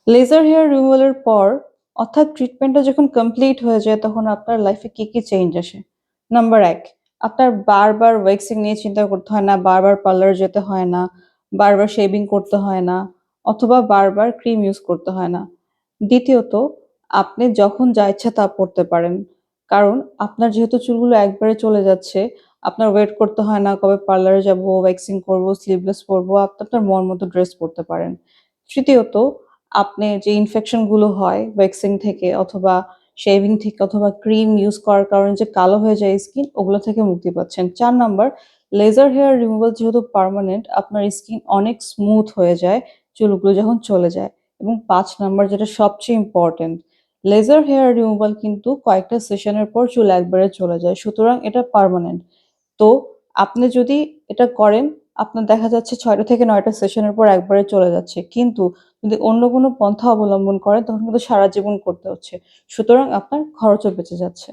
Laser hair রিমুভালের পর অর্থাৎ ট্রিটমেন্টটা যখন কমপ্লিট হয়ে যায় তখন আপনার লাইফে কি চেঞ্জ আসে? নাম্বার ১, আপনার বারবার ওয়্যাক্সিং নিয়ে চিন্তা করতে হয় না, বারবার পার্লারে যেতে হয় না, বারবার শেভিং করতে হয় না অথবা বারবার ক্রিম ইউজ করতে হয় না। দ্বিতীয়ত, আপনি যখন যা ইচ্ছা তা পড়তে পারেন। কারণ আপনার যেহেতু চুলগুলো একবারে চলে যাচ্ছে, আপনার ওয়েট করতে হয় না কবে পার্লারে যাবো, ওয়্যাক্সিং করবো, স্লিভলেস পরবো। আপনি আপনার মন মতো ড্রেস পরতে পারেন। তৃতীয়ত, আপনি যে ইনফেকশন গুলো হয় ওয়্যাক্সিং থেকে অথবা শেভিং থেকে অথবা ক্রিম ইউজ করার কারণে যে কালো হয়ে যায় স্কিন, ওগুলো থেকে মুক্তি পাচ্ছেন। ৪ নাম্বার, লেজার হেয়ার রিমুভাল যেহেতু পার্মানেন্ট, আপনার স্কিন অনেক স্মুথ হয়ে যায় চুলগুলো যখন চলে যায়। এবং ৫ নাম্বার যেটা সবচেয়ে ইম্পোর্টেন্ট, লেজার হেয়ার রিমুভাল কিন্তু কয়েকটা সেশনের পর চুল একবারে চলে যায়। সুতরাং এটা পার্মানেন্ট। তো আপনি যদি এটা করেন, আপনার দেখা যাচ্ছে ৬টা থেকে ৯টা সেশনের পর একবারে চলে যাচ্ছে। কিন্তু যদি অন্য কোনো পন্থা অবলম্বন করেন তখন কিন্তু সারা জীবন করতে হচ্ছে। সুতরাং আপনার খরচও বেঁচে যাচ্ছে।